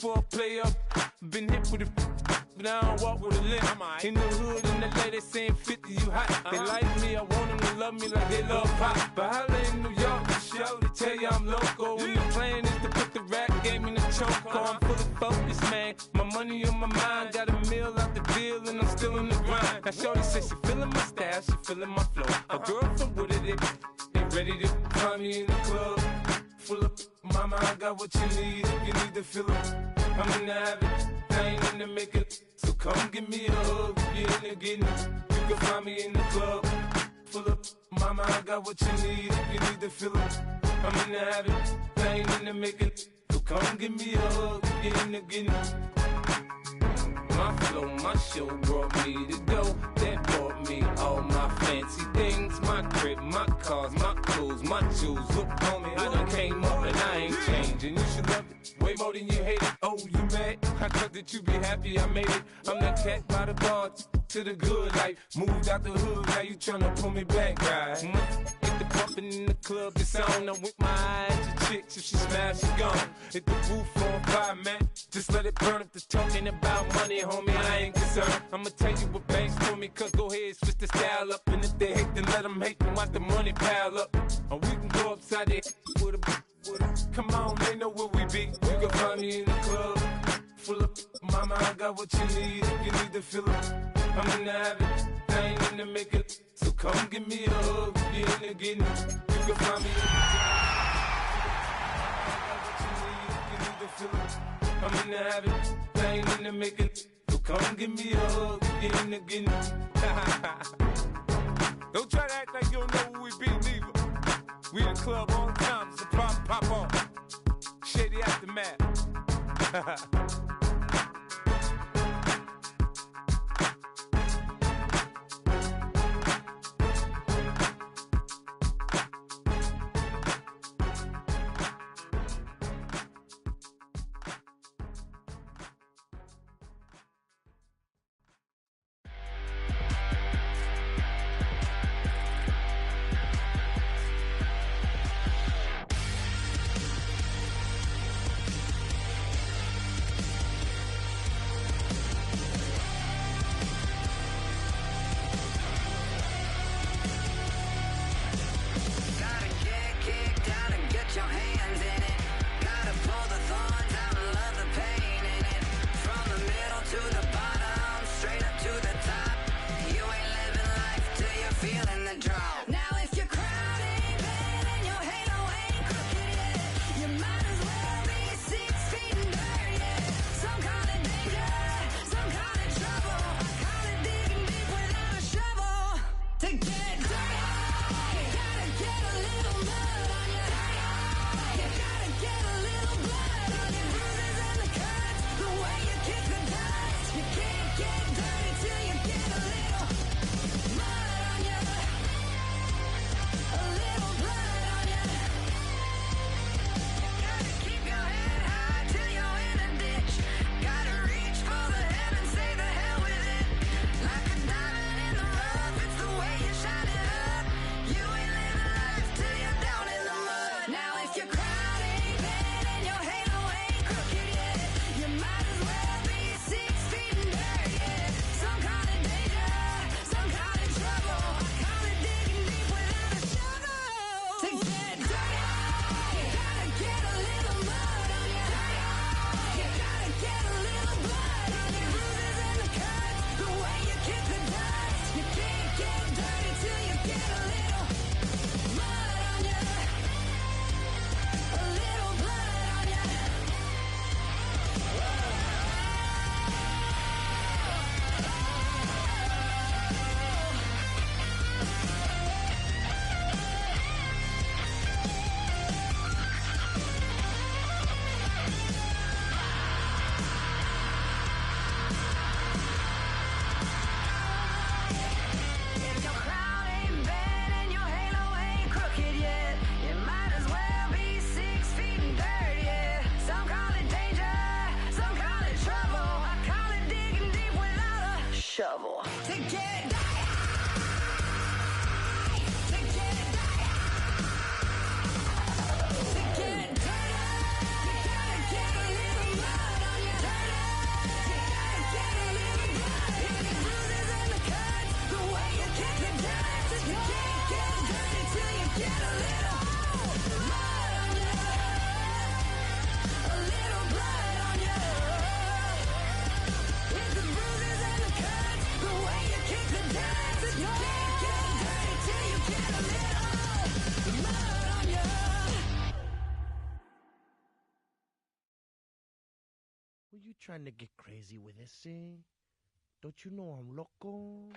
before I play up. Been hit with a but I don't walk with a limp. In the hood, in the lady saying 50, you hot. They like me, I want them to love me like they love pop. But holla in New York, the show, they tell you I'm loco. And the plan is to put the rap game in the choke. I'm full of focus, man. My money on my mind, got a meal out the deal, and I'm still in the grind. Now shorty says she feeling my style, she feeling my flow. A girl from Wooded, they ready to find me in the club. Full of mama, I got what you need if you need to fill it. I'm in the habit, I ain't in the makeup. So come give me a hug, if you're in the getting it. You can find me in the club. Full of mama, I got what you need if you need to fill it. I'm in the habit, I ain't in the makeup. So come give me a hug, if you're in the getting it. My flow, my show brought me to go. That brought me all my fancy things. My crib, my cars, my clothes, my jewels. Look, homie, I done came up and I ain't changing. You should love it way more than you hate it. Oh, you mad? I thought that you be happy I made it. I'm that cat by the bar to the good life. Moved out the hood, now you tryna pull me back, right? Hit the pumping in the club, it's on. I'm with my eyes to chicks, if she smash, she gone. Hit the roof on fire, man. Just let it burn if the talking about money, homie, I ain't concerned. I'ma tell you what banks for me, cause go ahead, switch the style up. And if they hate, then let them hate, then watch the money pile up. Or we can go upside there with a come on, they know where we be. You can find me in the club. Full of mama, I got what you need if you need to fill it. I'm in the habit, I ain't in the makeup. So come give me a hug, if you're in the getting it. You can find me in the club. I'm in the habit, I ain't in the makeup. So come give me a hug, if you're in the getting it. Don't try to act like you don't know where we be, neither. We in the club all the time, it's a problem, pop on. Shady Aftermath. Were you trying to get crazy with this, eh? Don't you know I'm loco?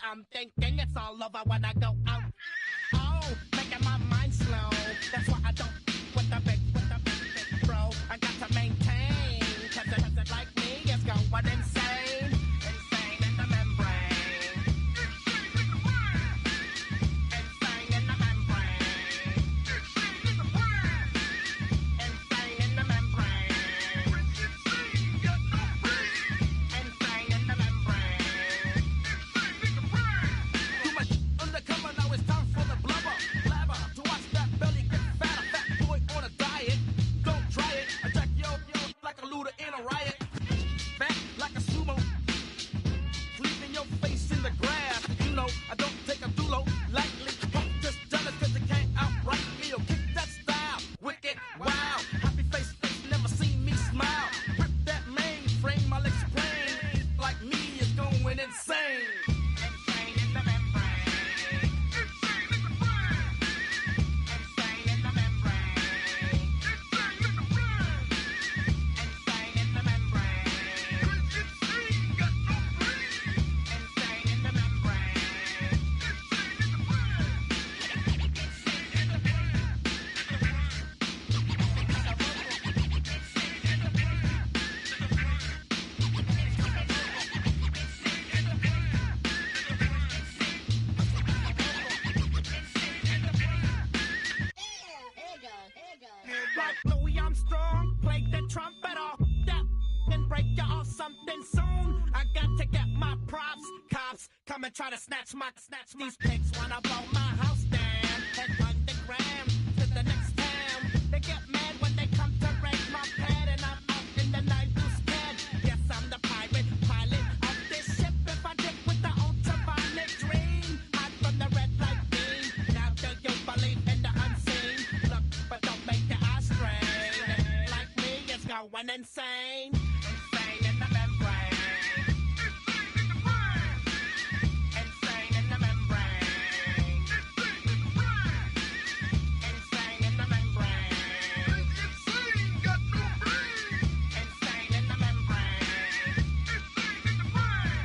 I'm thinking it's all over when I go out. Oh, making my mind slow. That's why I don't with the big bro. I got to maintain, cause it like me is going insane. Insane in the membrane. Insane in the membrane. Insane in the membrane. Insane in the membrane. Too much undercover, now it's time for the blubber. Blabber, to watch that belly get fat. A fat boy on a diet. Don't try it. I jack yo like a looter in a riot. Fat like a sumo. Leaving your face in the grass. You know, I don't take a dulo lightly. Just jealous cause you can't outright me or kick that style. Wicked, wow. Happy face, never seen me smile. Rip that mainframe, I'll explain. Like me is going insane. Insane in the membrane. Insane in the brain. Insane in the membrane. Insane in the brain. Insane in the membrane. Insane got no brain. Insane in the membrane. Insane in the brain. Insane in the brain. Like Louis Armstrong, play the trumpet off that and break you off something soon. I got to get my props. Cops come and try to snatch these pigs wanna blow my house down. Head underground to the next town. They get mad when they come to raid my pad and I'm out in the night too scared. Yes, I'm the pirate pilot of this ship. If I dip with the ultraviolet dream, hide from the red light beam. Now do you believe in the unseen? Look, but don't make your eyes strain. Like me, it's going insane. Insane in the membrane. Insane in the brain. Insane in the membrane. Insane in the membrane. Insane got no brain. Insane in the membrane. Insane in the brain.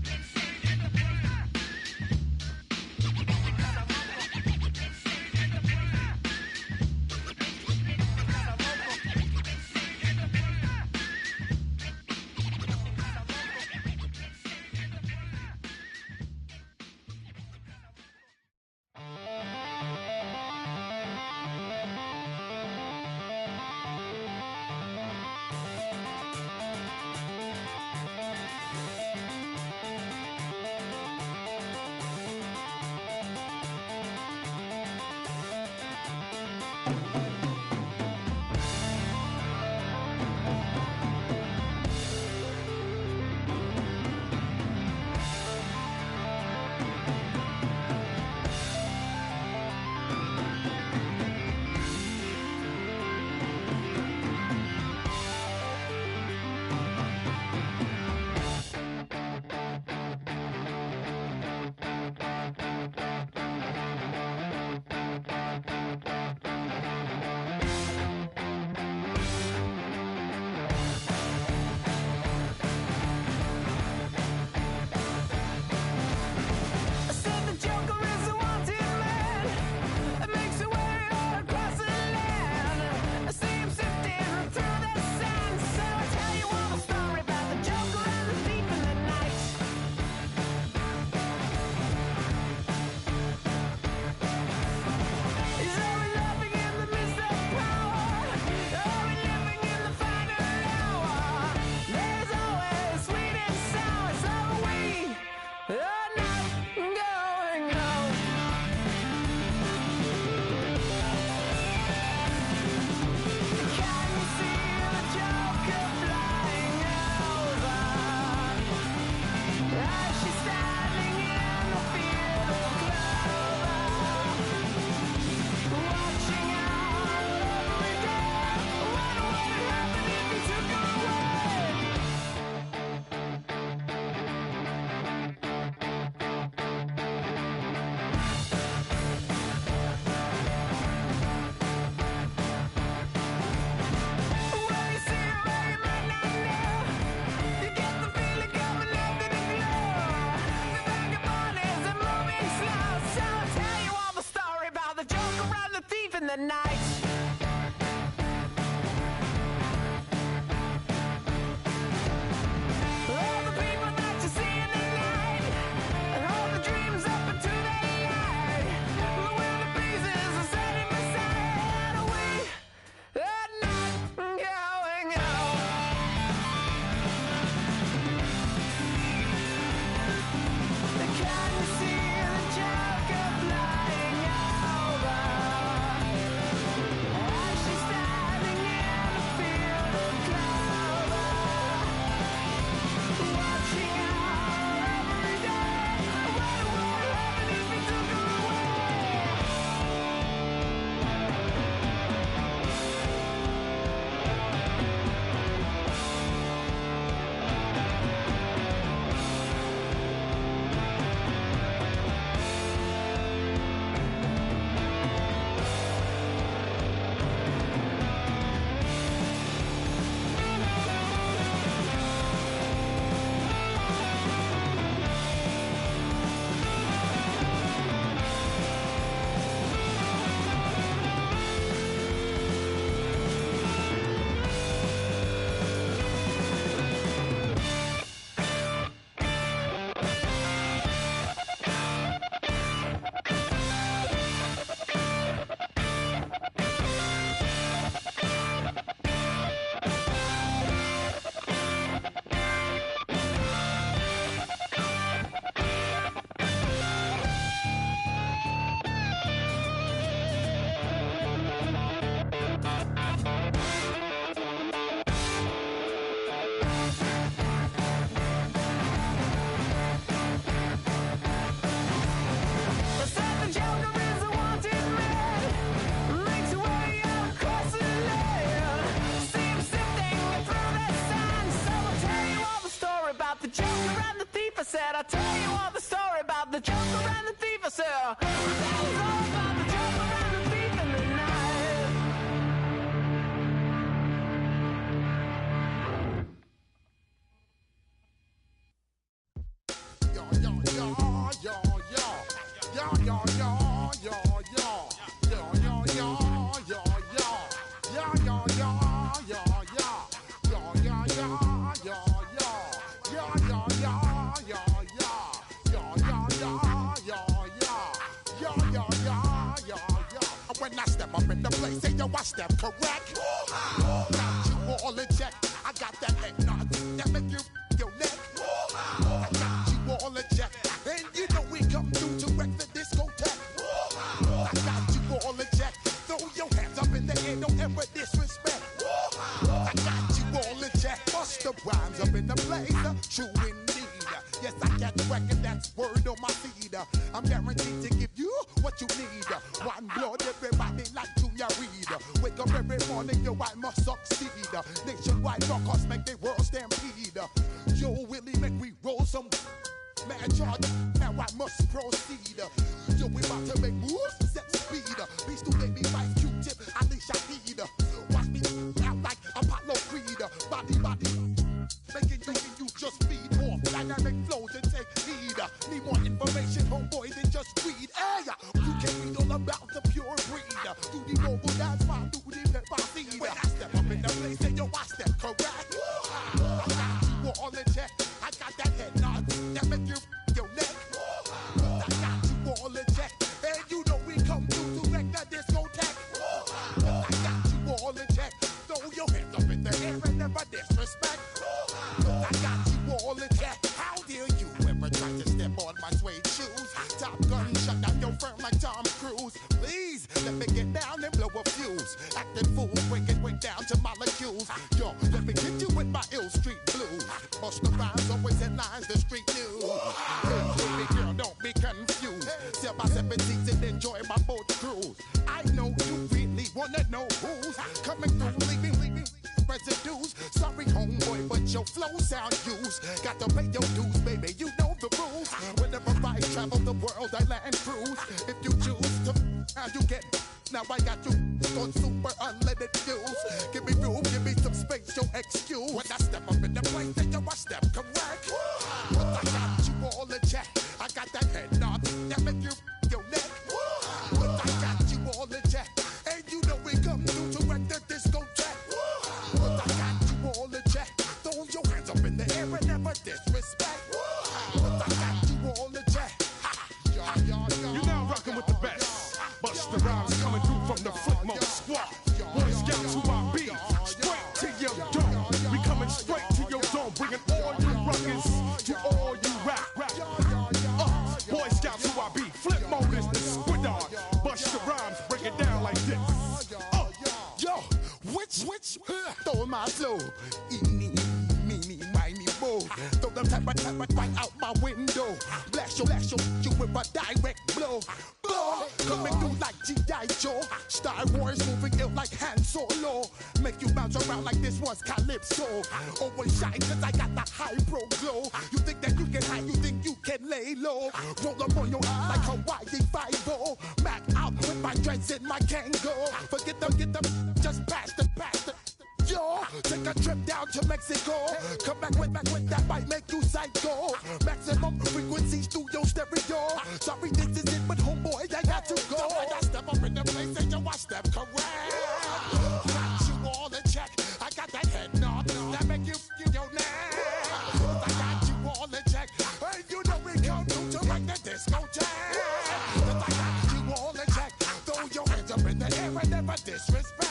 Insane in the brain. Insane in the brain. around the thief in the night. All the people that you see in the night, and all the dreams up into the light. The willing pieces are setting beside. We are not going out. Can you see the Joker flying over? As she's standing in a field of clover, watching her every day. What would happen if he took her I'll tell you all the story about the Joker and the thief. I said, I'll tell you all about the Joker and the thief in the night. Yo, yo, yo, yo, yo. Yo, yo, yo, yo, yo. Yo, yo, yo, yo, yo. Yo, yo, yo, yo, yo. Yo, yo, yo, yo, yo. Yo, yo, yo, yo, yo. Yo, yo, yo, yo, yo. Yo, yo, yo, yo, yo. When I step up in the place, say yo, I step correct. Got you all in check. I got that head nod that make you your neck. I got you all in check. And you know we come through to wreck the discotheque. I got you all in check. Throw your hands up in the air, don't ever disrespect. I got you all in check. Bust the rhymes up in the place. True indeed. Yes, I get record, that's word on my feed. I'm guaranteed to give you what you need. One blood, everybody like Junior Reed. Wake up every morning, yo, I must succeed. Nationwide rockers make the world stampede. Yo, Willie, make we roll some man charge. Now I must proceed. Yo, we about to make moves, set speed. Beast to make me right, Q-tip, Ali Shahid. Watch me out like Apollo Creed. Body, making you just feed more dynamic flows and take heed. Need more information, homeboy, than just read. Hey, you can read all about the pure breed. Do the mobile dance, fine, do the pepper seed. When I step up in the place, say yo, I step correct. I got you all in check. I got that head nod that make you your neck. I got you all in check. And you know we come through to wreck the discotheque. I got you all in check. Throw your hands up in the air and never disrespect. I got you all in check. How dare you ever try to step on my suede shoes? Top Gun shut down your firm like Tom Cruise. Please let me get down and blow a fuse. Acting fool, breaking way down to molecules. Yo, let me get you with my ill street blues. Bust the rhymes, always headlines, the street news. Hey, baby girl, don't be confused. Sell my 17s and enjoy my boat cruise. I know you really wanna know who's coming through, leaving residues. Sorry, homeboy, but your flow sound used. Got to pay your dues, baby, you know the rules. Whenever I travel the world, I land cruise. If you choose to, how you get. Now I got you on super unlimited views. Give me room, give me some space, your excuse. When I step up in the place, then yo, I step correct. But I got you all in check. I got that head nod that make you your neck. But I got you all in check. my flow. Eeny, meeny, miny, mo. Throw them type right out my window. Blast you with a direct blow. Blow, coming through like G.I. Joe. Star Wars moving ill like Han Solo. Make you bounce around like this was Calypso. Always shine cause I got the high pro glow. You think that you can hide, you think you can lay low. Roll up on your eye like Hawaii 5-0. Mac out with my dreads in my Kango. Forget them, just pass the. Yo, take a trip down to Mexico. Come back with that might make you psycho. Maximum frequency studio stereo. Sorry, this is it, but homeboy, I got to go. I step up in the place and yo, I step correct. Got you all in check. I got that head nod that make you your neck. I got you all in check. Hey, you know we come through to like the discotheque. I got you all in check. Throw your hands up in the air and never disrespect.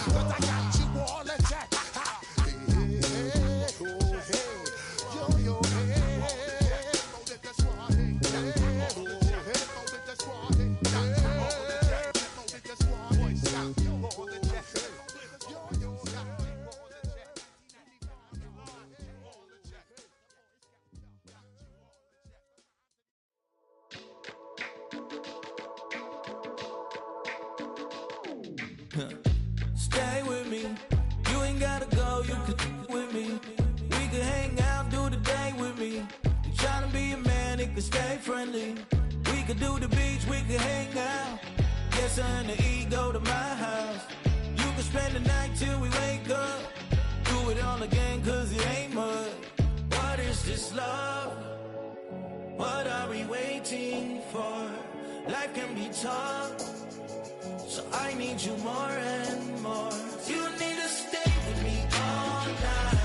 I got you all in check. Stay with me. You ain't gotta go, you can with me. We can hang out, do the day with me. You tryna be a man, it can stay friendly. We could do the beach, we can hang out. Yes, and the E go to my house. You can spend the night till we wake up. Do it all again, cause it ain't mud. What is this love? What are we waiting for? Life can be tough, so I need you more and more. You need to stay with me all night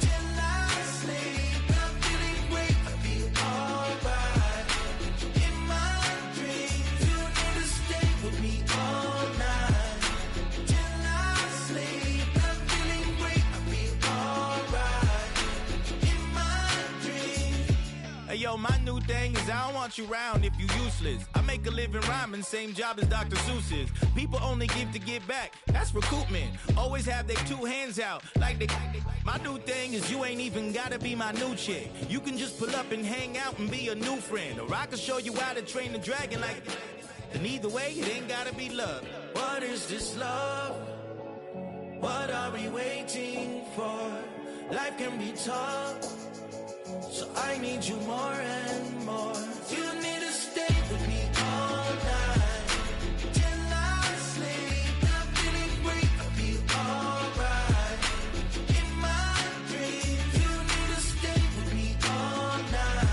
till I sleep. I'm feeling great, I'll be alright. In my dreams, you need to stay with me all night till I sleep. I'm feeling great, I'll be alright. In my dreams. Hey yo, my new thing is I don't want you round if you useless. I make a living rhyming, same job as Dr. Seuss's. People only give to get back, that's recoupment. Always have their two hands out, like they. My new thing is you ain't even gotta be my new chick. You can just pull up and hang out and be a new friend. Or I can show you how to train the dragon like. And either way, it ain't gotta be love. What is this love? What are we waiting for? Life can be tough, so I need you more and more. You need to stay with me all night till I sleep. I'm feeling great, I'll be alright. In my dreams, you need to stay with me all night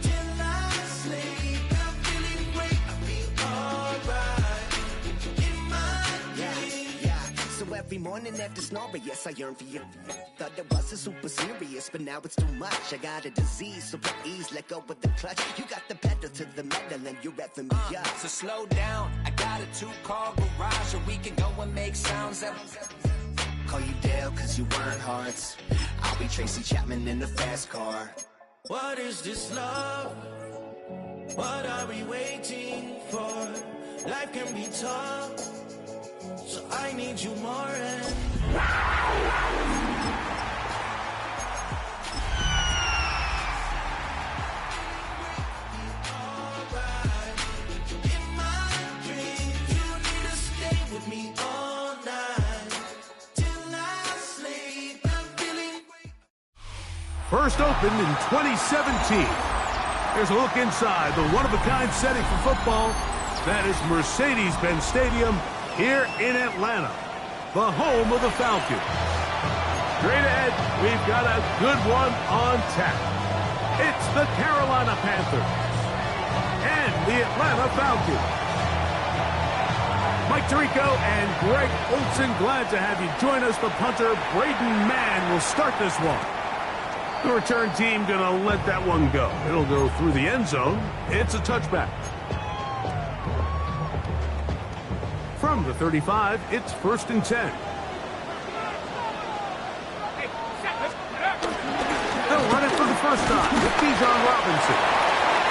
till I sleep. I'm feeling great, I'll be alright. In my dreams. Yeah. So every morning after snoring, yes, I yearn for you. Thought it wasn't super serious, but now it's too much. I got a disease, so please let go with the clutch. You got the pedal to the metal and you're revving me up. So slow down, I got a 2-car garage, or we can go and make sounds that. Call you Dale, cause you weren't hearts. I'll be Tracy Chapman in the fast car. What is this love? What are we waiting for? Life can be tough, so I need you more and. Me all night till I sleep. I'm feeling great. First opened in 2017. Here's a look inside the one-of-a-kind setting for football. That is Mercedes-Benz Stadium here in Atlanta, the home of the Falcons. Straight ahead, we've got a good one on tap. It's the Carolina Panthers and the Atlanta Falcons. Mike Tirico and Greg Olson, glad to have you join us. The punter, Braden Mann, will start this one. The return team going to let that one go. It'll go through the end zone. It's a touchback. From the 35, it's 1st and 10. They'll run it for the first time with Bijan Robinson.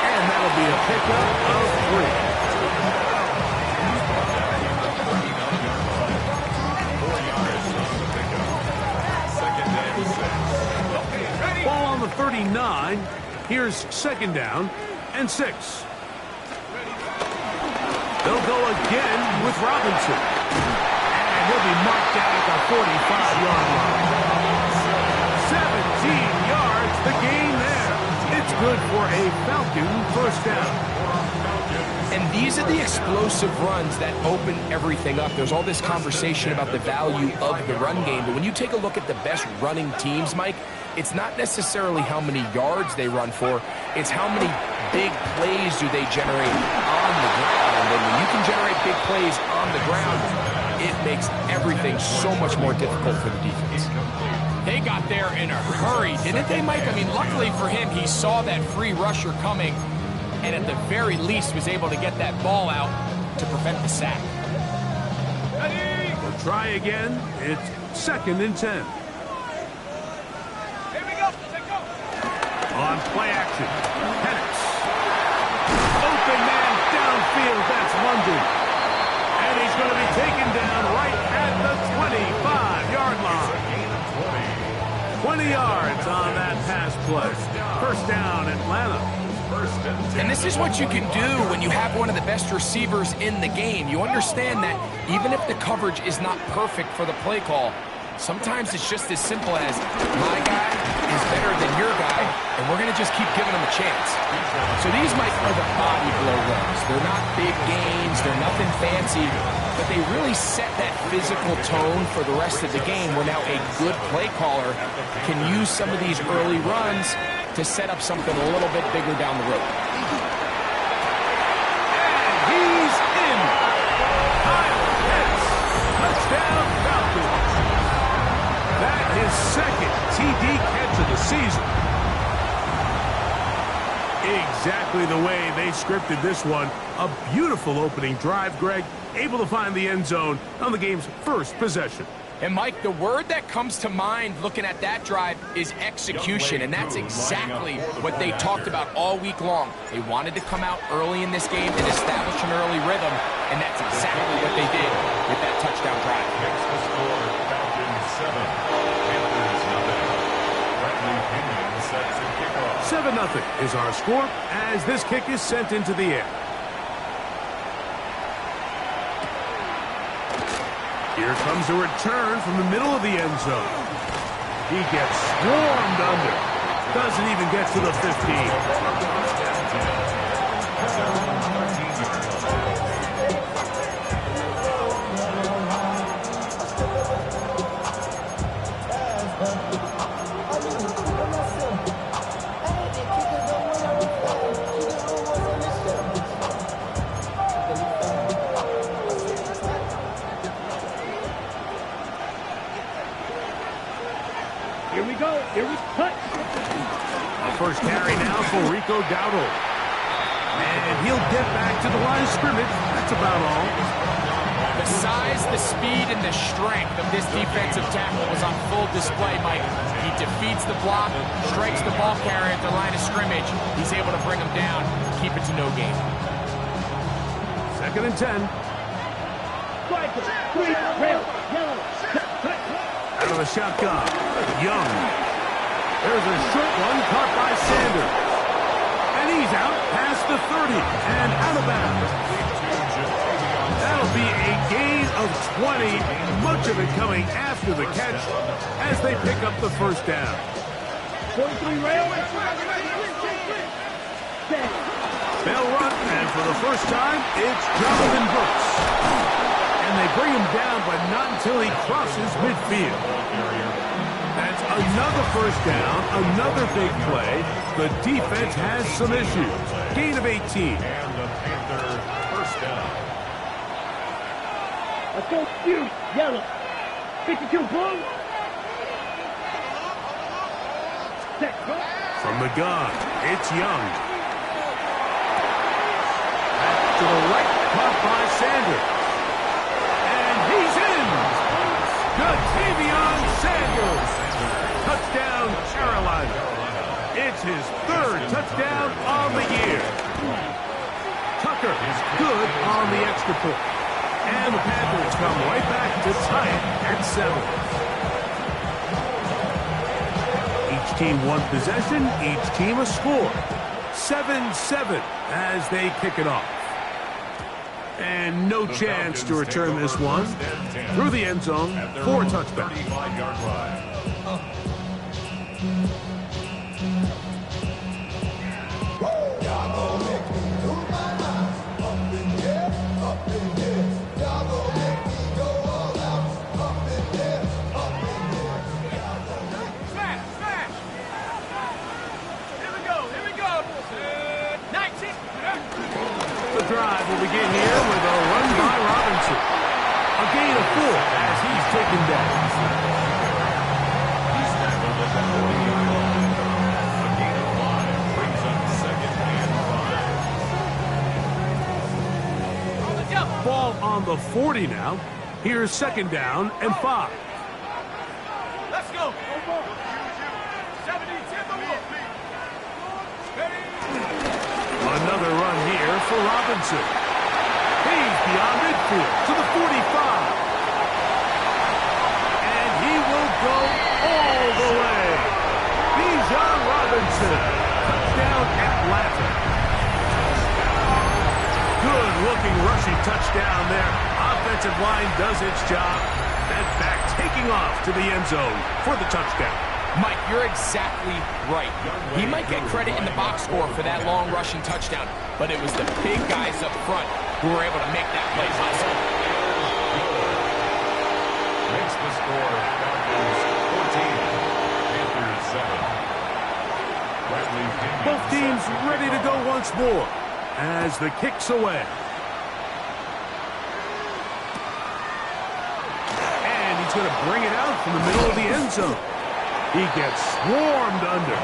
And that'll be a pickup of 3. 39. Here's second down and 6. They'll go again with Robinson. And he'll be marked down at the 45-yard line. 17 yards, the gain there. It's good for a Falcon first down. And these are the explosive runs that open everything up. There's all this conversation about the value of the run game, but when you take a look at the best running teams, Mike, it's not necessarily how many yards they run for, it's how many big plays do they generate on the ground. And when you can generate big plays on the ground, it makes everything so much more difficult for the defense. They got there in a hurry, didn't they, Mike? I mean, luckily for him, he saw that free rusher coming, and at the very least was able to get that ball out to prevent the sack. We'll try again. It's second and 10. Here we go. On play action, Penix. Open man downfield, that's London. And he's going to be taken down right at the 25-yard line. 20 yards on that pass play. First down, Atlanta. And this is what you can do when you have one of the best receivers in the game. You understand that even if the coverage is not perfect for the play call, sometimes it's just as simple as my guy is better than your guy, and we're going to just keep giving him a chance. So these might be the body blow runs. They're not big gains. They're nothing fancy, but they really set that physical tone for the rest of the game where now a good play caller can use some of these early runs to set up something a little bit bigger down the road. And he's in. Kyle Pitts. Touchdown Falcons. That is second TD catch of the season. Exactly the way they scripted this one. A beautiful opening drive, Greg. Able to find the end zone on the game's first possession. And, Mike, the word that comes to mind looking at that drive is execution, and that's exactly what they talked about all week long. They wanted to come out early in this game and establish an early rhythm, and that's exactly what they did with that touchdown drive. Makes the score Falcons 7, Panthers 0. Bradley Pinion set to kick off. 7-0 is our score as this kick is sent into the air. Here comes a return from the middle of the end zone. He gets swarmed under. Doesn't even get to the 15. Here we go. Here we cut. First carry now for Rico Dowdle. And he'll get back to the line of scrimmage. That's about all. The size, the speed, and the strength of this defensive tackle was on full display, Mike. He defeats the block, strikes the ball carrier at the line of scrimmage. He's able to bring him down, keep it to no gain. Second and 10. Out of the shotgun, Young. There's a short one caught by Sanders. And he's out past the 30 and out of bounds. That'll be a gain of 20, much of it coming after the catch as they pick up the first down. 43 rail. They'll run, and for the first time, it's Jonathan Brooks. And they bring him down, but not until he crosses midfield. That's another first down, another big play. The defense has some issues. Gain of 18. And the Panthers first down. Let's go. You, yellow. 52 blue. From the gun, it's Young. Back to the right, caught by Sanders. And he's in. Jatavion Sanders. Touchdown, Carolina. It's his third touchdown on the year. Tucker is good on the extra point. And the Panthers come right back to tie it at 7. Each team one possession, each team a score. 7-7 as they kick it off. And no chance to return this one through the end zone for a touchback. 35-yard line. The drive will begin here with a run by Robinson. A gain of 4 as he's taken down. He's tackled at the 40-yard line. A gain of 5 brings up 2nd and 5. Ball on the 40 now. Here's 2nd down and 5. Let's go. Another run here for Robinson. He's beyond midfield to the 45. And he will go all the way. Bijan Robinson. Touchdown Atlanta. Good-looking rushing touchdown there. Offensive line does its job. And back taking off to the end zone for the touchdown. Mike, you're exactly right. He might get credit in the box score for that long rushing touchdown, but it was the big guys up front who were able to make that play possible. Makes the score Falcons 14, Panthers 7. Both teams ready to go once more as the kick's away. And he's going to bring it out from the middle of the end zone. He gets swarmed under.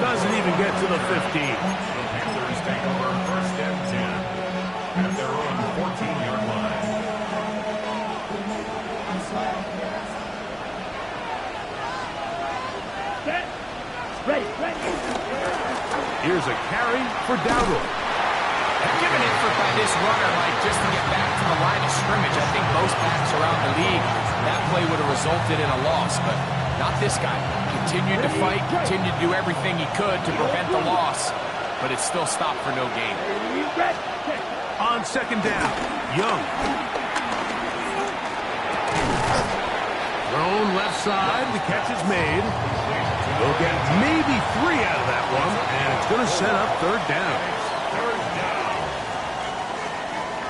Doesn't even get to the 15. The Panthers take over 1st and 10 at their own 14-yard line. Here's a carry for Dowdle. They're giving effort by this runner, Mike, just to get back to the line of scrimmage. I think most backs around the league, that play would have resulted in a loss, but not this guy. Continued to fight, continued to do everything he could to prevent the loss, but it still stopped for no gain. On 2nd down, Young. Thrown left side, the catch is made. They'll get maybe 3 out of that one, and it's going to set up 3rd down.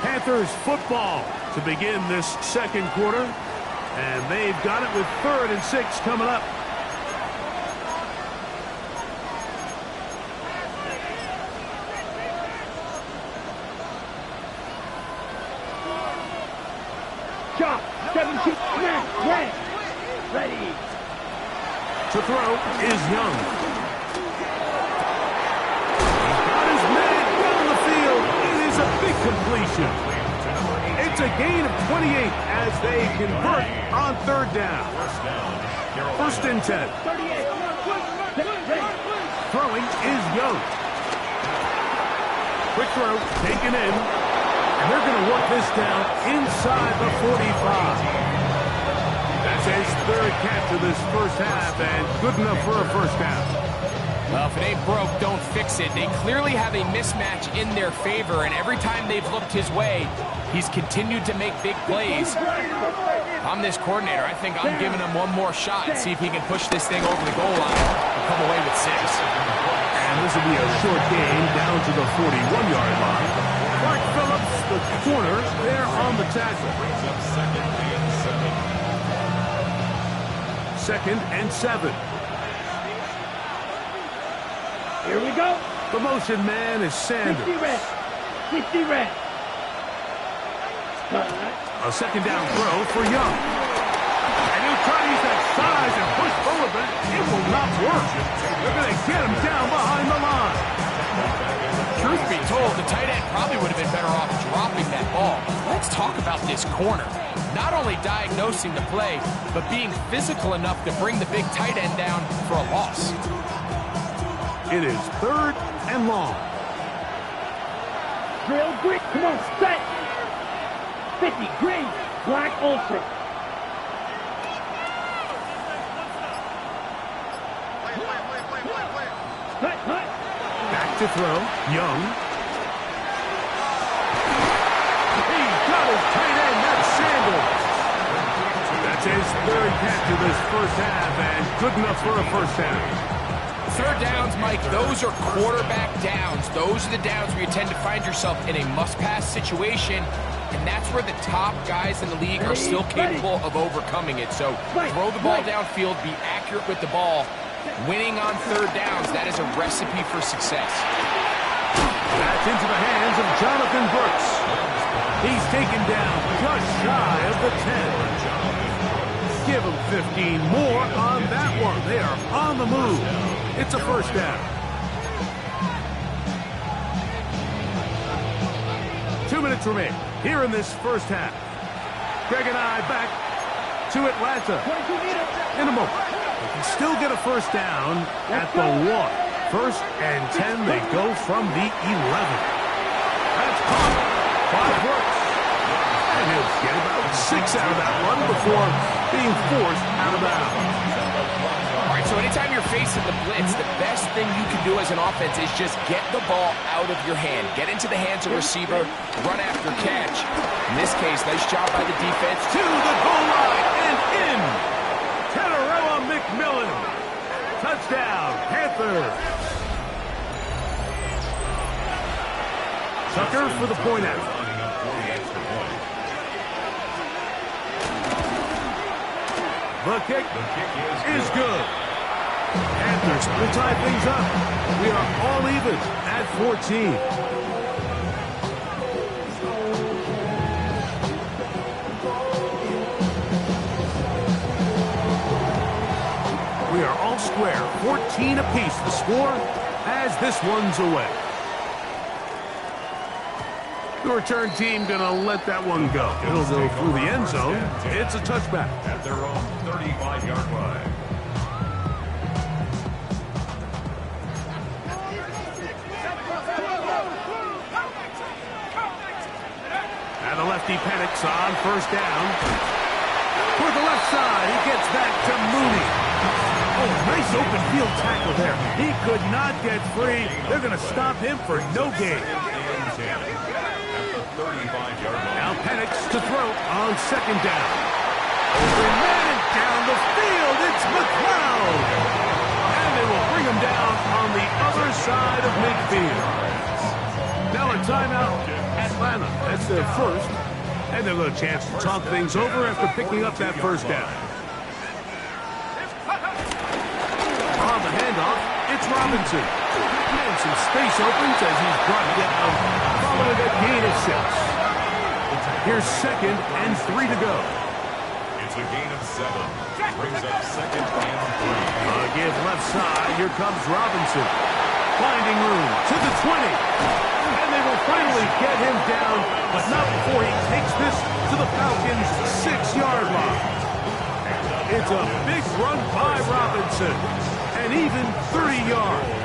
Panthers football to begin this 2nd quarter, and they've got it with 3rd and 6 coming up. Chop, 17, ready. To throw is Young. He's got his man down the field. It is a big completion. It's a gain of 28 as they convert on 3rd down. 1st and 10. Throwing is Young. Quick throw taken in. And they're going to work this down inside the 45. That's his 3rd catch of this 1st half, and good enough for a 1st down. Well, if it ain't broke, don't fix it. They clearly have a mismatch in their favor, and every time they've looked his way, he's continued to make big plays. If I'm this coordinator, I think I'm giving him one more shot and see if he can push this thing over the goal line and come away with 6. And this will be a short gain down to the 41-yard line. Mark Phillips, the corner, there on the tackle. 2nd and 7. Here we go. The motion man is Sanders. 50 red. A 2nd down throw for Young. And he'll try to use that size and push forward, but it will not work. They're going to get him down behind the line. Truth be told, the tight end probably would have been better off dropping that ball. Let's talk about this corner. Not only diagnosing the play, but being physical enough to bring the big tight end down for a loss. It is 3rd and long. Drill green. Come on, set. 50 green. Black ultra. to throw. Young. He's got his tight end. That's Sanders. That's his third catch of this first half, and good enough for a first down. Third downs, Mike, those are quarterback downs. Those are the downs where you tend to find yourself in a must-pass situation, and that's where the top guys in the league are still capable of overcoming it. So throw the ball downfield, be accurate with the ball. Winning on third downs, that is a recipe for success. That's into the hands of Jonathan Brooks. He's taken down just shy of the 10. Give him 15 more on that one. They are on the move. It's a first down. 2 minutes remain here in this first half. Greg and I back to Atlanta in a moment. They can still get a first down at the 1. First and 10, they go from the 11. That's caught by Brooks. And he'll get about 6 out of that one before being forced out of bounds. All right, so anytime you're facing the blitz, the best thing you can do as an offense is just get the ball out of your hand. Get into the hands of the receiver, run after catch. In this case, nice job by the defense. To the goal line and in. Teteroa McMillan. Touchdown, Panthers. Tucker for the point out. The kick is good. Panthers will tie things up. We are all even at 14. We are all square. 14 apiece the score as this one's away. The return team going to let that one go. It'll go through the end zone. It's a touchback. At their own 35-yard line. And the lefty panics on first down. Toward the left side, he gets back to Mooney. Oh, nice open field tackle there. He could not get free. They're going to stop him for no gain. Now Penix to throw on second down. Open man down the field. It's McLeod. And they will bring him down on the other side of midfield. Now a timeout, Atlanta. That's their first. And they'll have a chance to talk things over after picking up that first down. On the handoff, it's Robinson. And some space opens as he's brought down following a gain of 6. Here's second and 3 to go. It's a gain of 7. Brings up second and 3. Give left side. Here comes Robinson. Finding room to the 20. And they will finally get him down, but not before he takes this to the Falcons' 6-yard line. It's a big run by Robinson. And even 30 yards.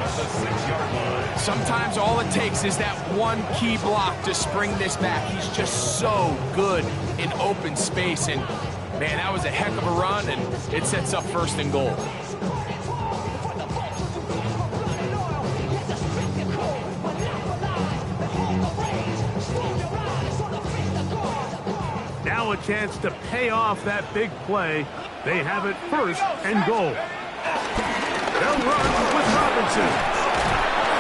Sometimes all it takes is that one key block to spring this back. He's just so good in open space. And, man, that was a heck of a run, and it sets up first and goal. Now a chance to pay off that big play. They have it first and goal. They'll run with Robinson.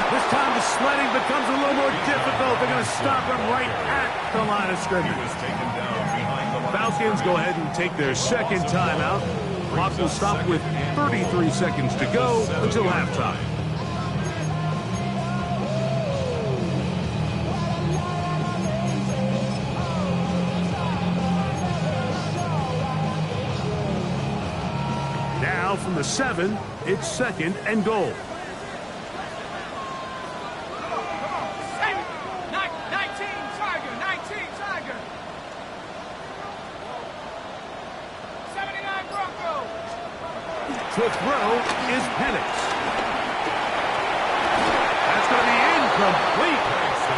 This time the sledding becomes a little more difficult. They're going to stop him right at the line of scrimmage. Falcons go ahead and take their second timeout. Clock will stop with 33 seconds to go until halftime. Now from the 7, it's second and goal. To throw is Penix. That's going to be incomplete.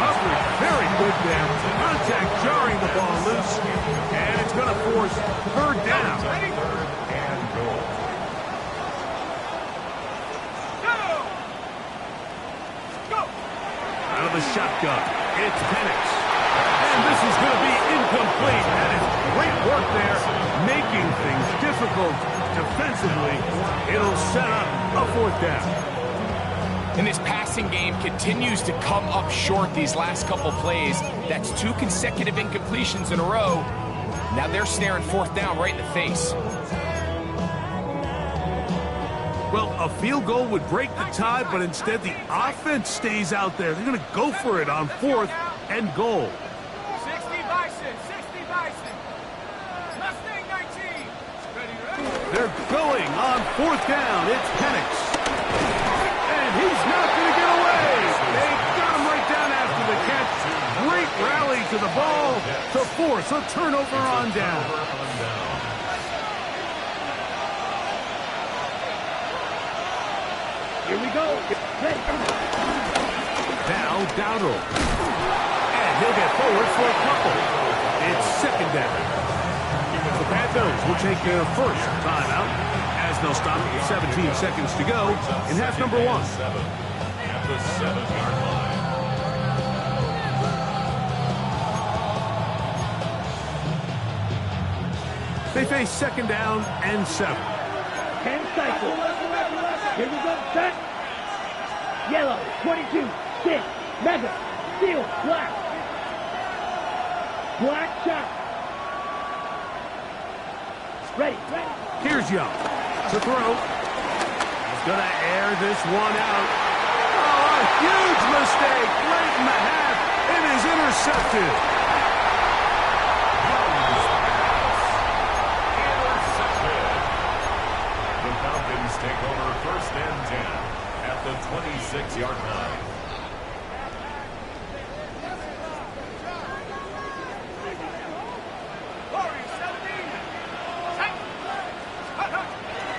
Coverage very good there. Contact jarring the ball loose. And it's going to force third down. And goal. Go! shotgun. It's Penix. And this is going to be incomplete. That is great work there, making things difficult defensively. It'll set up a 4th down. And this passing game continues to come up short these last couple plays. That's 2 consecutive incompletions in a row. Now they're staring 4th down right in the face. Well, a field goal would break the tie, but instead the offense stays out there. They're going to go for it on 4th and goal. 60 Bison, 60 Bison. Mustang 19. They're going on 4th down. It's Penix. And he's not going to get away. They got him right down after the catch. Great rally to the ball to force a turnover on down. Here we go. Now Dowdle. And he'll get forward for a couple. It's 2nd down. The Panthers will take their first timeout as they'll stop with 17 seconds to go in half number 1. At the 7-yard line. They face 2nd down and 7. 10 cycles. Here we go, set. Yellow, 22, 6, mega, steel, black. Black shot. Ready. Here's Young to throw. He's going to air this one out. Oh, a huge mistake late in the half. It is intercepted. The Falcons take over 1st and 10 at the 26-yard line.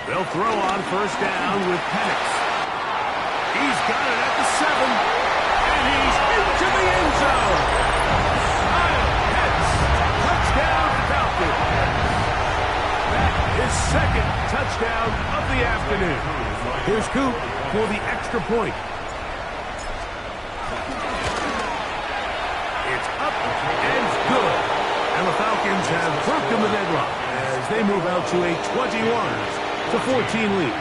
They'll throw on 1st down with Penix. He's got it at the 7, and he's into the end zone. Kyle Pitts, touchdown Falcons. That is 2nd touchdown of the afternoon. Here's Coop for the extra point. It's up and good. And the Falcons have broken the deadlock as they move out to a 21-14 lead.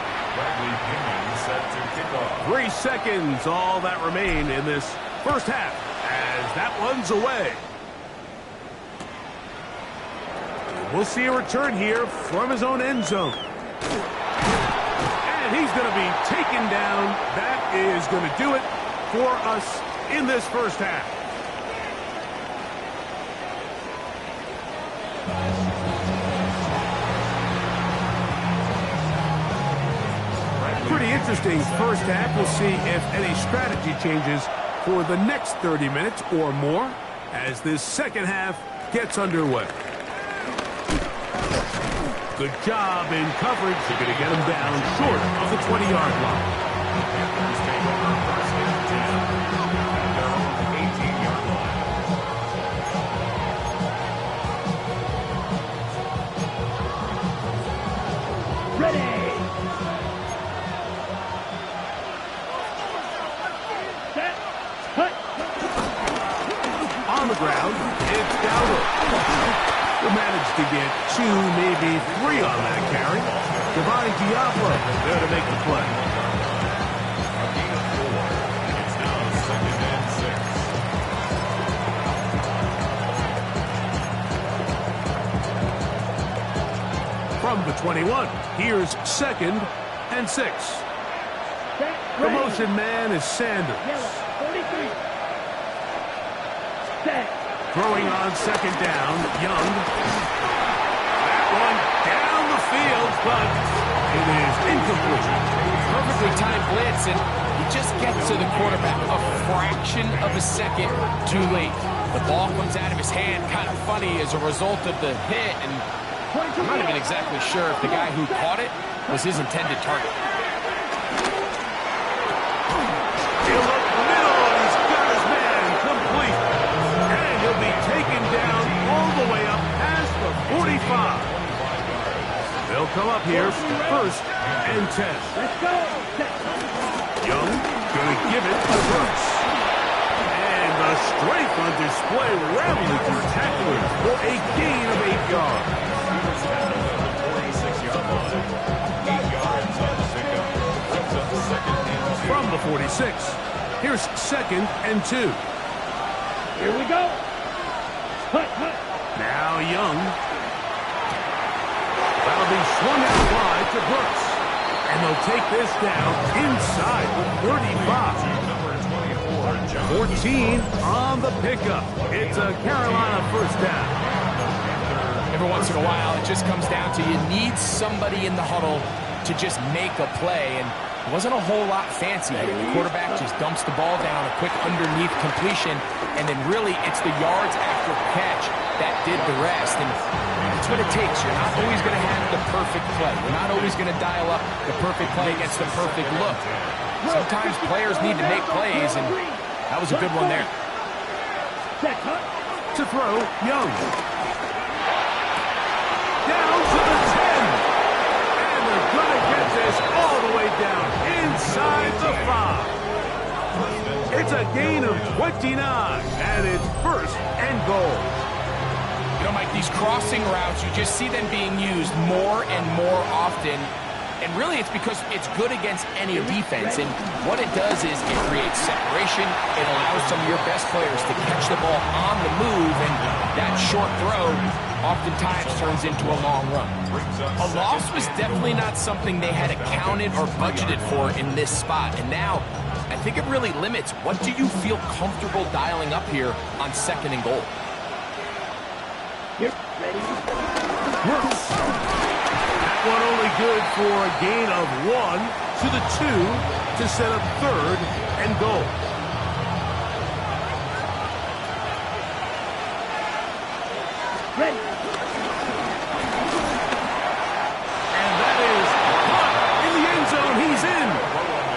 3 seconds, all that remain in this first half as that one's away. We'll see a return here from his own end zone. And he's going to be taken down. That is going to do it for us in this first half. Pretty interesting first half. We'll see if any strategy changes for the next 30 minutes or more as this second half gets underway. Good job in coverage. They're going to get him down short of the 20-yard line. Panthers take over 1st and 10 at their own 18-yard line. Ready. Set. Cut. On the ground, it's Dowdle. Will manage to get 2, maybe 3 on that carry. Divine Diablo there to make the play. A gain of 4. It's now 2nd and 6. From the 21, here's 2nd and 6. The motion man is Sanders. Yellow, 43. Set. Throwing on 2nd down, Young. That one down the field, but it is incomplete. Perfectly timed blitz, and he just gets to the quarterback a fraction of a second too late. The ball comes out of his hand kind of funny as a result of the hit, and I'm not even exactly sure if the guy who caught it was his intended target. He'll look middle, and he's got his man complete. And he'll be taken down all the way up past the 45. They'll come up here, 1st and 10. Let's go. Set. Young going to give it to Brooks. And the strength on display, rambling through tacklers for a gain of 8 yards. Receivers handled at the 46-yard line. 8 yards on the pickup. Brings up second and 2. From the 46, here's 2nd and 2. Here we go. Now Young. That'll be swung out wide to Brooks. And they'll take this down inside the 35. 14 on the pickup. It's a Carolina first down. Every once in a while, it just comes down to you need somebody in the huddle to just make a play. And it wasn't a whole lot fancy here. The quarterback just dumps the ball down, a quick underneath completion, and then really it's the yards after catch that did the rest. And that's what it takes. You're not always going to have the perfect play. You're not always going to dial up the perfect play against the perfect look. Sometimes players need to make plays, and that was a good one there. To throw, Young. Down to the 10. And they're going to get this all the way down inside the 5. It's a gain of 29, and it's 1st and goal. You know, Mike, these crossing routes, you just see them being used more and more often. And really, it's because it's good against any defense. And what it does is it creates separation. It allows some of your best players to catch the ball on the move. And that short throw oftentimes turns into a long run. A loss was definitely not something they had accounted or budgeted for in this spot. And now, I think it really limits what do you feel comfortable dialing up here on 2nd and goal. Yep, ready. Brooks. That one only good for a gain of 1 to the 2 to set up 3rd and goal. Ready. And that is caught in the end zone. He's in.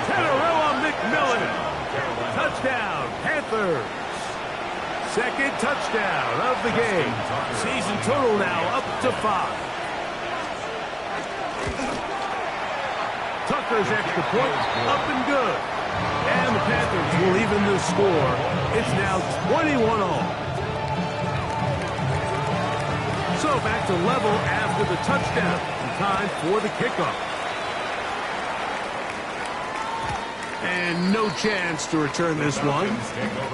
Teteroa McMillan. Touchdown, Panthers. 2nd touchdown of the game. Season total now up to 5. Tucker's extra point up and good. And the Panthers will even the score. It's now 21-all. So back to level after the touchdown. Time for the kickoff. And no chance to return this one.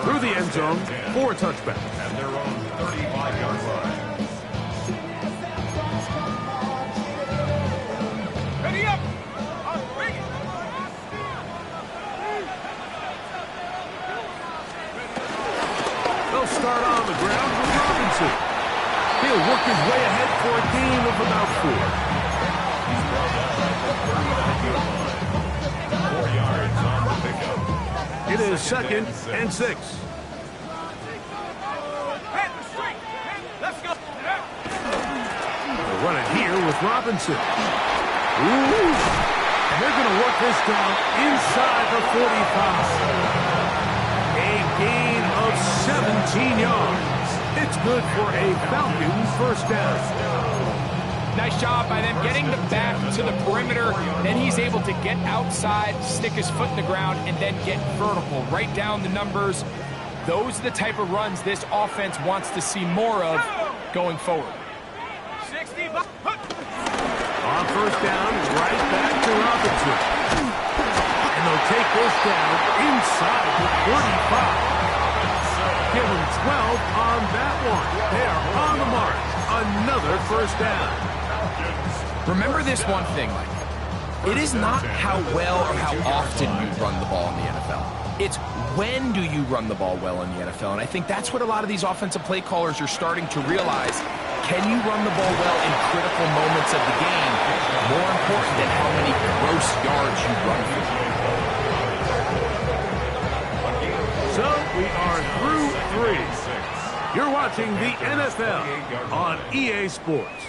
Through the end zone for a touchback. At their own 35-yard line. Ready up! They'll start on the ground with Robinson. He'll work his way ahead for a gain of about 4 yards on the pickup. 4. It is 2nd and 6. Let's go! They'll run it here with Robinson. Ooh. And they're going to work this down inside the 45. A gain of 17 yards. It's good for a Falcons first down. Nice job by them getting the back to the perimeter. Then he's able to get outside, stick his foot in the ground, and then get vertical. Right down the numbers. Those are the type of runs this offense wants to see more of going forward. 60. On first down, right back to Robinson. And they'll take this down inside the 45. Give them 12 on that one. They are on the mark. Another first down. Remember this one thing, Mike. It is not how well or how often you run the ball in the NFL. It's when do you run the ball well in the NFL. And I think that's what a lot of these offensive play callers are starting to realize. Can you run the ball well in critical moments of the game? More important than how many gross yards you run for. So we are through 3. You're watching the NFL on EA Sports.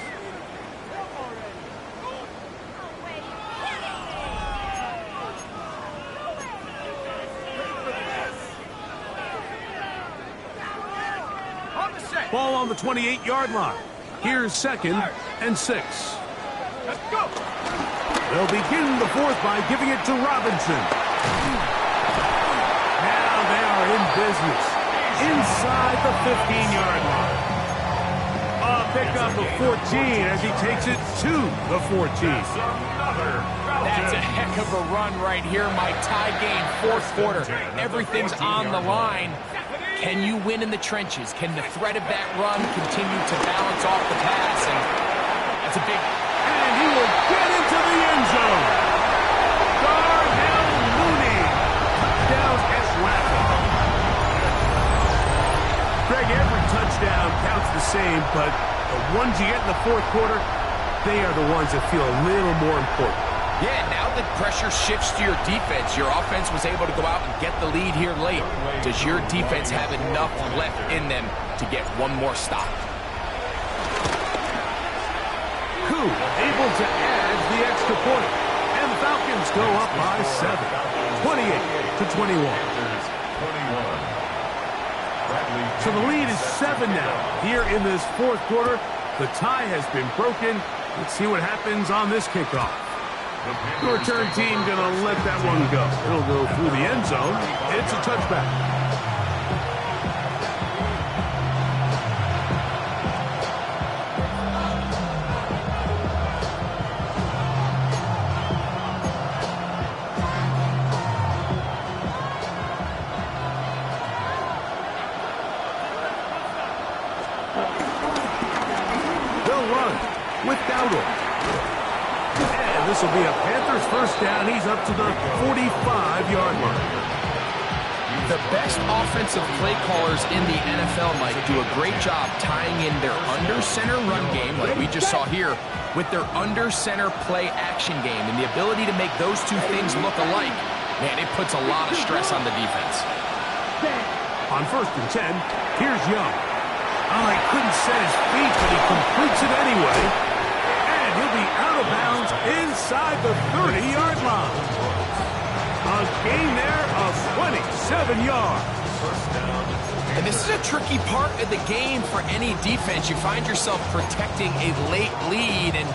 Ball on the 28-yard line. Here's 2nd and 6. Let's go! They'll begin the 4th by giving it to Robinson. Now they are in business. inside the 15-yard line. A pickup of 14 as he takes it to the 14. That's a heck of a run right here, Mike. Tie game, fourth quarter. Everything's on the line. Can you win in the trenches? Can the threat of that run continue to balance off the pass? And that's a big... And he will get into the end zone. Darnell Mooney. Touchdown Atlanta. Greg, every touchdown counts the same, but the ones you get in the fourth quarter, they are the ones that feel a little more important. Yeah, now the pressure shifts to your defense. Your offense was able to go out and get the lead here late. Does your defense have enough left in them to get one more stop? Who able to add the extra point? And the Falcons go up by 7, 28-21. So the lead is 7 now. Here in this fourth quarter, the tie has been broken. Let's see what happens on this kickoff. The return team going to let that one go. It'll go through the end zone. It's a touchback. They'll run with Dowdle. This will be a Panthers first down. He's up to the 45-yard line. The best offensive play callers in the NFL, Mike, do a great job tying in their under-center run game, like we just saw here, with their under-center play action game. And the ability to make those two things look alike, man, it puts a lot of stress on the defense. On 1st and 10, here's Young. Oh, he couldn't set his feet, but he completes it anyway. He'll be out of bounds inside the 30-yard line. A gain there of 27 yards. And this is a tricky part of the game for any defense. You find yourself protecting a late lead, and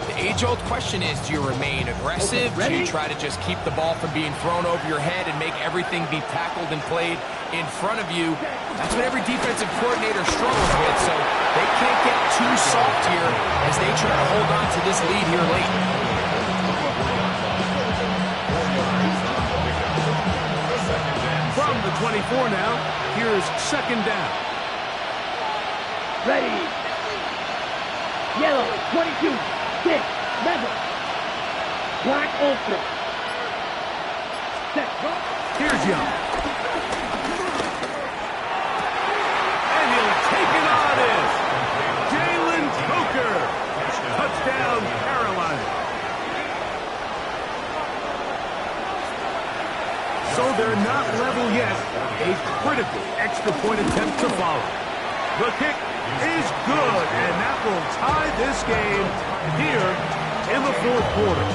the age-old question is, do you remain aggressive? Do you try to just keep the ball from being thrown over your head and make everything be tackled and played in front of you? That's what every defensive coordinator struggles with, so they can't get too soft here as they try to hold on to this lead here late. From the 24 now, here's 2nd down. Ready. Yellow, 22, 6, level. Black ultra. Set. Here's Young. And he'll take it on in. Jalen Coker. Touchdown, Carolina. So they're not level yet. A critical extra point attempt to follow. The kick is good, and that will tie this game here in the fourth quarter.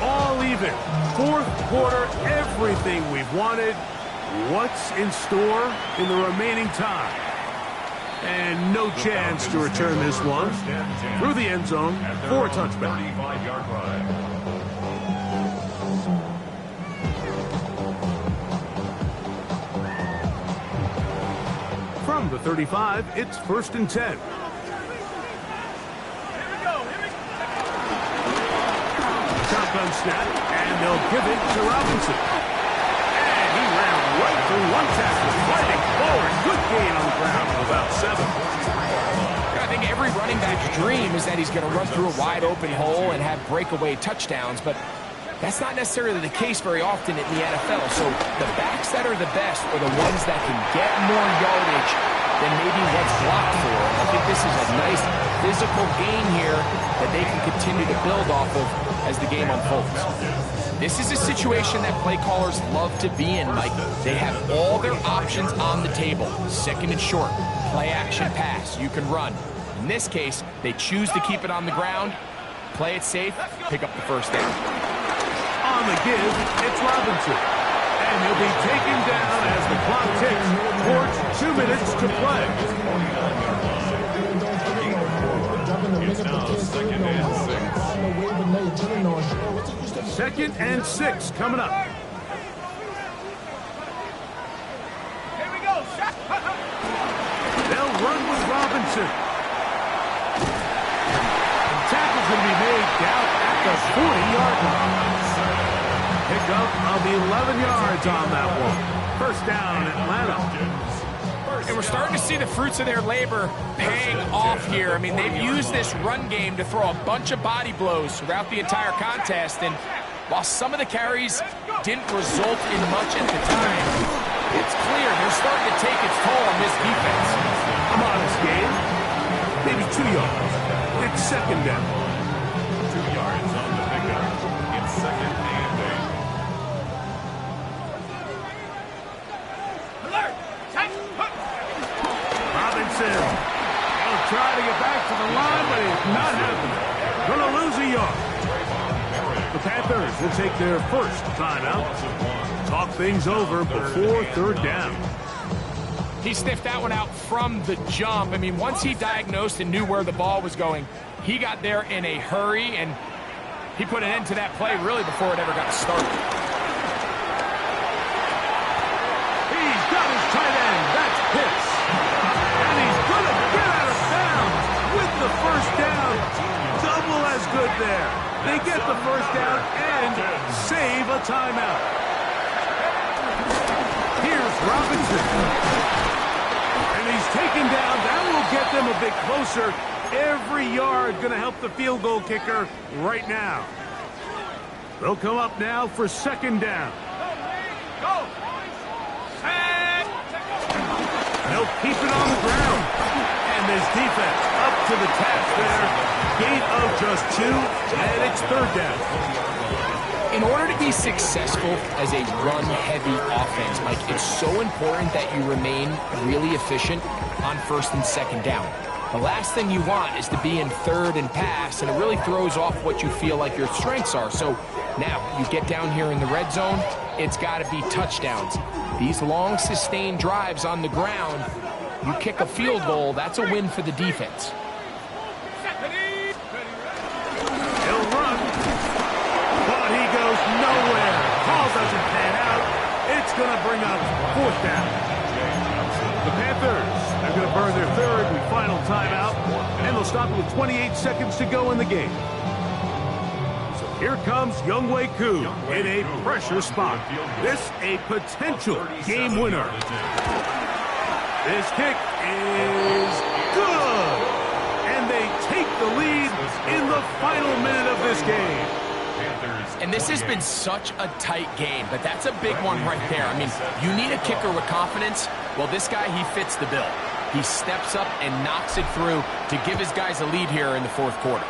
All even. Fourth quarter, everything we've wanted. What's in store in the remaining time? And no chance to return this one through the end zone for a touchback. From the 35, it's 1st and 10. Shotgun snap, and they'll give it to Robinson. And he ran right through one tackle, fighting forward. Good gain on the ground of about 7. I think every running back's dream is that he's going to run through a wide open hole and have breakaway touchdowns, but that's not necessarily the case very often in the NFL. So the backs that are the best are the ones that can get more yardage than maybe what's blocked for. I think this is a nice physical gain here that they can continue to build off of as the game unfolds. This is a situation that play callers love to be in, Mike. They have all their options on the table. 2nd and short, play action pass, you can run. In this case, they choose to keep it on the ground, play it safe, pick up the first down. On the give, it's Robinson. And he'll be taken down as the clock ticks towards 2 minutes to play. It's now 2nd and 6. 2nd and 6 coming up. Here we go. Shot. They'll run with Robinson. The tackle's going to be made down at the 40-yard line. Pickup of 11 yards on that one. First down, Atlanta. And we're starting to see the fruits of their labor paying off here. I mean, they've used this run game to throw a bunch of body blows throughout the entire contest. And while some of the carries didn't result in much at the time, it's clear they're starting to take its toll on this defense. A modest game. Maybe 2 yards. It's second down. 2 yards on the pickup. It's 2nd and 8. Robinson. He'll try to get back to the line, but it's not happening. Gonna lose a yard. The Panthers will take their first timeout. Talk things over before third down. He sniffed that one out from the jump. I mean, once he diagnosed and knew where the ball was going, he got there in a hurry, and he put an end to that play really before it ever got started. He's got his tight end. That's Pitts. And he's going to get out of bounds with the first down. Double as good there. They get the first down and save a timeout. Here's Robinson. And he's taken down. That will get them a bit closer. Every yard going to help the field goal kicker right now. They'll come up now for second down. Go. They'll keep it on the ground. And this defense up to the task there. Gain of just 2, and it's third down. In order to be successful as a run-heavy offense, Mike, it's so important that you remain really efficient on first and second down. The last thing you want is to be in third and pass, and it really throws off what you feel like your strengths are. So now you get down here in the red zone, it's got to be touchdowns. These long, sustained drives on the ground, you kick a field goal, that's a win for the defense. He'll run, but he goes nowhere. Ball doesn't pan out. It's going to bring up fourth down. The Panthers, they're going to burn their third and final timeout, and they'll stop it with 28 seconds to go in the game. So here comes Younghoe Koo in a pressure spot. This a potential game winner. This kick is good, and they take the lead in the final minute of this game. And this has been such a tight game, but that's a big one right there. I mean, you need a kicker with confidence. Well, this guy, he fits the bill. He steps up and knocks it through to give his guys a lead here in the fourth quarter.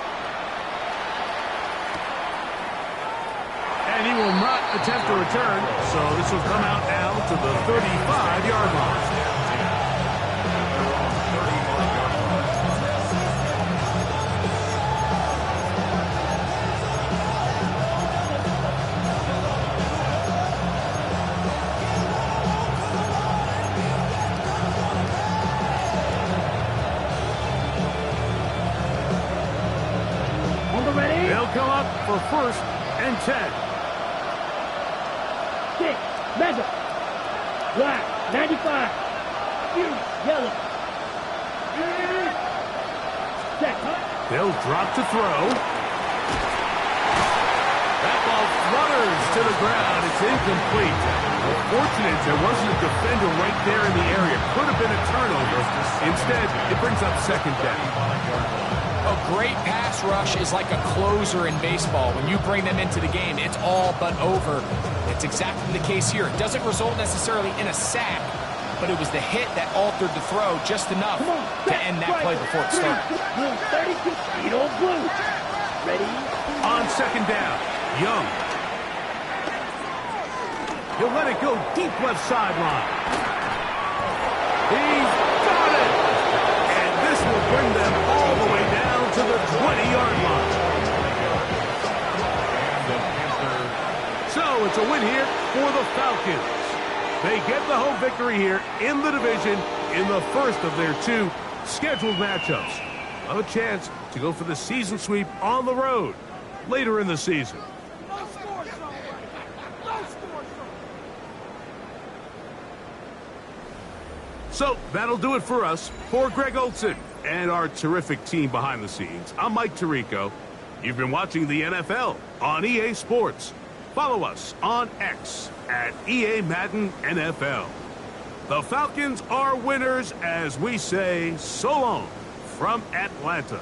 And he will not attempt to return, so this will come out now to the 35-yard line. They'll come up for first and 10. 6, measure. Black, 95. Yellow. Set. They'll drop to throw. That ball flutters to the ground. It's incomplete. Unfortunate there wasn't a defender right there in the area. Could have been a turnover. Instead, it brings up second down. A great pass rush is like a closer in baseball. When you bring them into the game, it's all but over. It's exactly the case here. It doesn't result necessarily in a sack, but it was the hit that altered the throw just enough to end that play before it started. Blue 32, Beetle Blue. Ready? On second down, Young. He'll let it go deep left sideline. He's got it! And this will bring them all the way down to the 20-yard line. So it's a win here for the Falcons. They get the home victory here in the division in the first of their 2 scheduled matchups. of a chance to go for the season sweep on the road later in the season. No score zone. No score zone. So that'll do it for us. For Greg Olson and our terrific team behind the scenes, I'm Mike Tirico. You've been watching the NFL on EA Sports. Follow us on X at EA Madden NFL. The Falcons are winners as we say so long from Atlanta.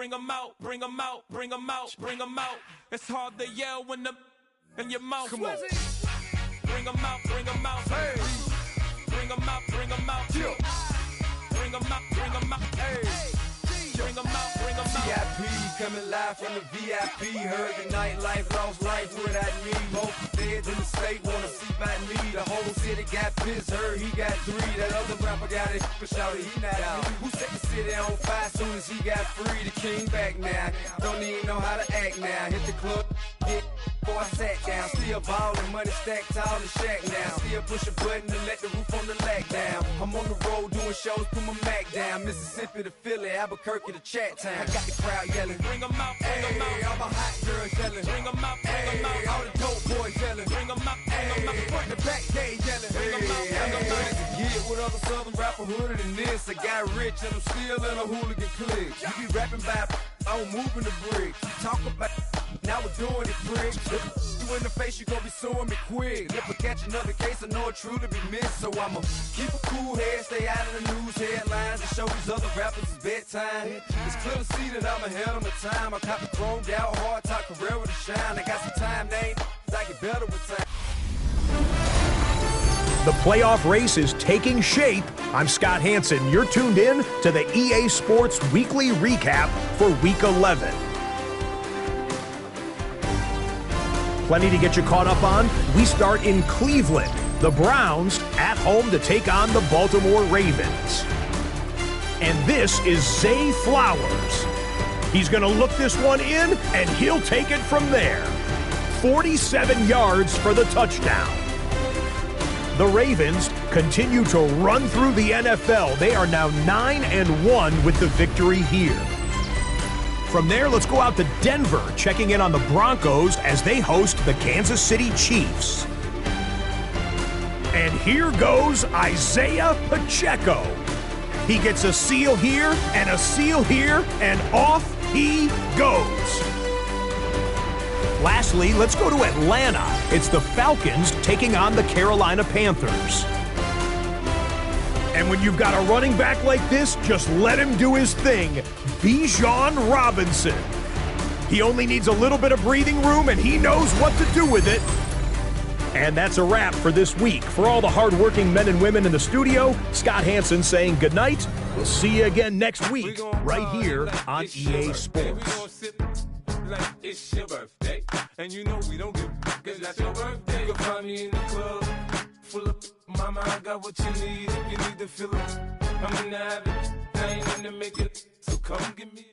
bring 'em out, bring 'em out, bring 'em out, bring 'em out. It's hard to yell when the in your mouth. Come on. Bring 'em out, bring 'em out. Hey. Bring 'em out, bring 'em out. Yeah. Bring 'em out, bring 'em out. Hey. Bring 'em out, bring 'em out. VIP coming live from the VIP. Heard the nightlife, lost life without me. Both feds in the state wanna see about me. The whole city got pissed, heard he got 3. That other rapper got it, but shouted he not out. Who set the city on fire soon as he got free? The king back now, don't even know how to act now. Hit the club, get before I sat down. Still ballin', money stacked tall in shack now. Still push a button to let the roof on the lag down. I'm on the road doing shows, put my Mac down. Mississippi to Philly, Albuquerque to Chat Town. I got the crowd yelling, bring 'em out, bring 'em out. All my hot girls yelling, bring 'em out, bring 'em out. All the dope boys yelling, bring 'em out, bring 'em out. Front the back gate yelling, bring 'em out, bring 'em out. Get with other southern rapper hooded than this. I got rich and I'm still in a hooligan clique. You be rapping by, I'm moving the bricks. You talk about, now we're doing it, pricks. You in the face, you gon' be suing me quick. If I catch another case, I know it truly be missed. So I'ma keep a cool head, stay out of the news headlines, and show these other rappers it's bedtime. It's clear to see that I'm ahead of my time. I caught the chromed out, hard top career to shine. I got some time, they ain't I get better with time. The playoff race is taking shape. I'm Scott Hansen. You're tuned in to the EA Sports Weekly Recap for Week 11. Plenty to get you caught up on. We start in Cleveland. The Browns at home to take on the Baltimore Ravens. And this is Zay Flowers. He's going to look this one in, and he'll take it from there. 47 yards for the touchdown. The Ravens continue to run through the NFL. They are now 9-1 with the victory here. From there, let's go out to Denver, checking in on the Broncos as they host the Kansas City Chiefs. And here goes Isaiah Pacheco. He gets a seal here and a seal here, and off he goes. Lastly, let's go to Atlanta. It's the Falcons taking on the Carolina Panthers. And when you've got a running back like this, just let him do his thing. Bijan Robinson. He only needs a little bit of breathing room, and he knows what to do with it. And that's a wrap for this week. For all the hardworking men and women in the studio, Scott Hansen saying goodnight. We'll see you again next week, right here on EA Sports. Like it's your birthday, and you know we don't give cause that's your birthday. You'll find me in the club, full of mama, I got what you need. If you need to fill it, I'm in the habit, I ain't in to make it, so come give me